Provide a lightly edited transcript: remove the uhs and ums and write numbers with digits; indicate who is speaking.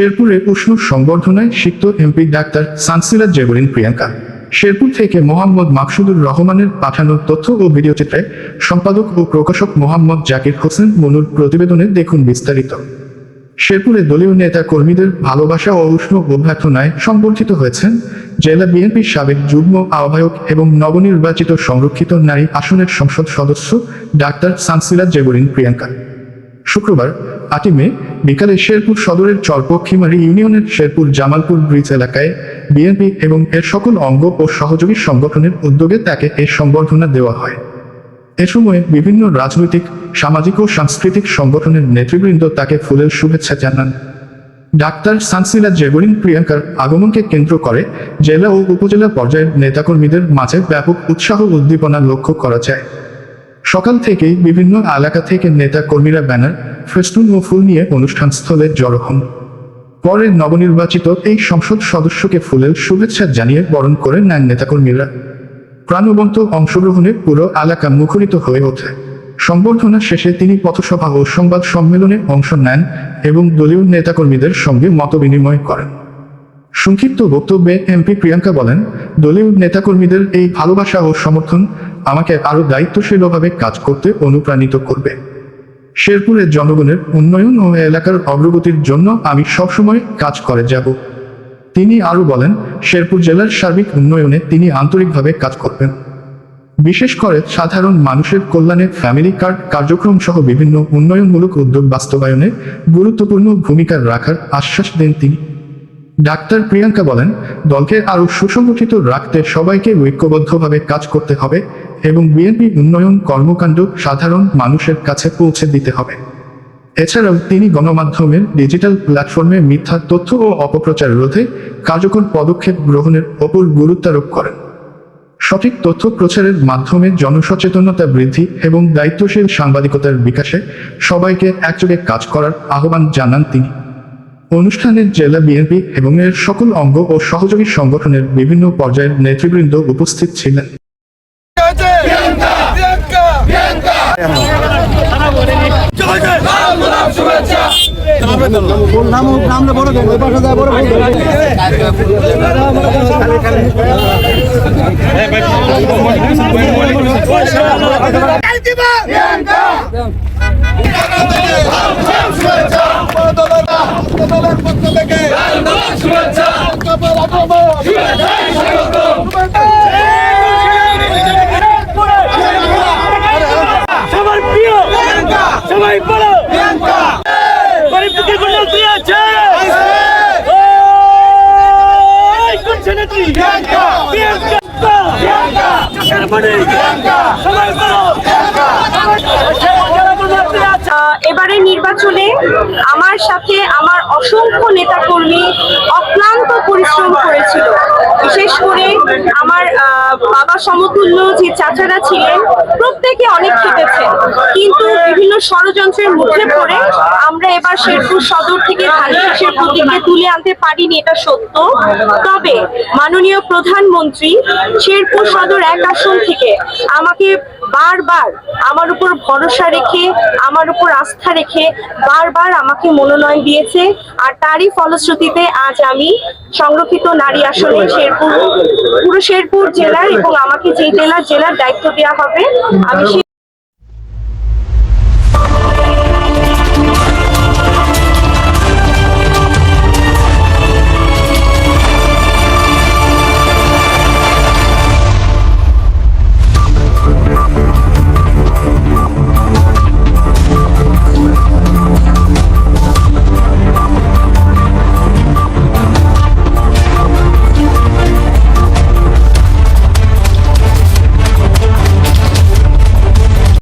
Speaker 1: শেরপুরে উষ্ণ সংবর্ধনায় সিক্ত এমপি ডাক্তার সানসিরাত জেবরিন প্রিয়াঙ্কা। শেরপুর থেকে মোহাম্মদ মাকসুদুর রহমানের পাঠানো তথ্য ও ভিডিওচিত্রে সম্পাদক ও প্রকাশক মোহাম্মদ জাকির হোসেন মনুর প্রতিবেদনে দেখুন বিস্তারিত। শেরপুরে দলীয় নেতা কর্মীদের ভালোবাসা ও উষ্ণ অভ্যর্থনায় সংবর্ধিত হয়েছেন জেলা বিএনপির সাবেক যুগ্ম আহ্বায়ক এবং নবনির্বাচিত সংরক্ষিত নারী আসনের সংসদ সদস্য ডাক্তার সানসিরাত জেবরিন প্রিয়াঙ্কা। শুক্রবার 8 মে বিকালে শেরপুর সদরের চরপক্ষিমারি ইউনিয়নের শেরপুর জামালপুর ব্রিজ এলাকায় বিএনপি এবং এর সকল অঙ্গ ও সহযোগী সংগঠনের উদ্যোগে তাকে এই সংবর্ধনা দেওয়া হয়। এ সময় বিভিন্ন রাজনৈতিক, সামাজিক ও সাংস্কৃতিক সংগঠনের নেতৃবৃন্দ তাকে ফুলেল শুভেচ্ছা জানান। ডাক্তার সানসিরাত জেবরিন প্রিয়াঙ্কার আগমনকে কেন্দ্র করে জেলা ও উপজেলা পর্যায়ের নেতাকর্মীদের মাঝে ব্যাপক উৎসাহ উদ্দীপনা লক্ষ্য করা যায়। সকাল থেকেই বিভিন্ন এলাকা থেকে নেতা কর্মীরা ব্যানার, ফেস্টুন ও ফুল নিয়ে অনুষ্ঠানস্থলে জড়ো হন। পরে নবনির্বাচিত এই সংসদ সদস্যকে ফুলেল শুভেচ্ছা জানিয়ে বরণ করে নেন নেতাকর্মীরা। প্রাণবন্ত অংশগ্রহণে পুরো এলাকা মুখরিত হয়ে ওঠে। সংবর্ধনা শেষে তিনি পথসভা ও সংবাদ সম্মেলনে অংশ নেন এবং দলীয় নেতাকর্মীদের সঙ্গে মতবিনিময় করেন। সংক্ষিপ্ত বক্তব্যে এমপি প্রিয়াঙ্কা বলেন, দলীয় নেতাকর্মীদের এই ভালোবাসা ও সমর্থন আমাকে আরও দায়িত্বশীলভাবে কাজ করতে অনুপ্রাণিত করবে। শেরপুরের জনগণের উন্নয়ন ও এলাকার অগ্রগতির জন্য আমি সবসময় কাজ করে যাব। তিনি আরও বলেন, শেরপুর জেলার সার্বিক উন্নয়নে তিনি আন্তরিকভাবে কাজ করবেন। বিশেষ করে সাধারণ মানুষের কল্যাণে ফ্যামিলি কার্ড কার্যক্রম সহ বিভিন্ন উন্নয়নমূলক উদ্যোগ বাস্তবায়নে গুরুত্বপূর্ণ ভূমিকা রাখার আশ্বাস দেন তিনি। ডাক্তার প্রিয়াঙ্কা বলেন, দলকে আরও সুসংগঠিত রাখতে সবাইকে ঐক্যবদ্ধভাবে কাজ করতে হবে এবং বিএনপি উন্নয়ন কর্মকাণ্ড সাধারণ মানুষের কাছে পৌঁছে দিতে হবে। এছাড়াও তিনি গণমাধ্যমের ডিজিটাল প্ল্যাটফর্মে মিথ্যা তথ্য ও অপপ্রচার রোধে কার্যকর পদক্ষেপ গ্রহণের ওপর গুরুত্বারোপ করেন। সঠিক তথ্য প্রচারের মাধ্যমে জনসচেতনতা বৃদ্ধি এবং দায়িত্বশীল সাংবাদিকতার বিকাশে সবাইকে একযোগে কাজ করার আহ্বান জানান তিনি। অনুষ্ঠানে জেলা বিএনপি এবং এর সকল অঙ্গ ও সহযোগী সংগঠনের বিভিন্ন পর্যায়ের নেতৃবৃন্দ উপস্থিত ছিলেন।
Speaker 2: সবার প্রিয় সবাই বলো গরিবকে কোনো দিয়েছে
Speaker 3: এবারে নির্বাচনে আমার সাথে আমার অসংখ্য নেতাকর্মী অক্লান্ত পরিশ্রম করেছিল। বিশেষ করে আমার বাবা সমতুল্য যে চাচারা ছিলেন প্রত্যেকে অনেক খেটেছেন, কিন্তু বিভিন্ন ষড়যন্ত্রের মুখে পড়ে আমরা এবার শেরপুর সদর থেকে ধানের প্রতীকে তুলে আনতে পারিনি, এটা সত্য। তবে মাননীয় প্রধানমন্ত্রী শেরপুর সদর 1 আসন থেকে আমাকে বারবার আমার উপর ভরসা রেখে, আমার উপর আস্থা রেখে বারবার আমাকে মনোনয়ন দিয়েছে। আর তারই ফলশ্রুতিতে আজ আমি সংরক্ষিত নারী আসনে পুরো শেরপুর জেলার এবং আমাকে যে জেলার দায়িত্ব দেওয়া হবে আমি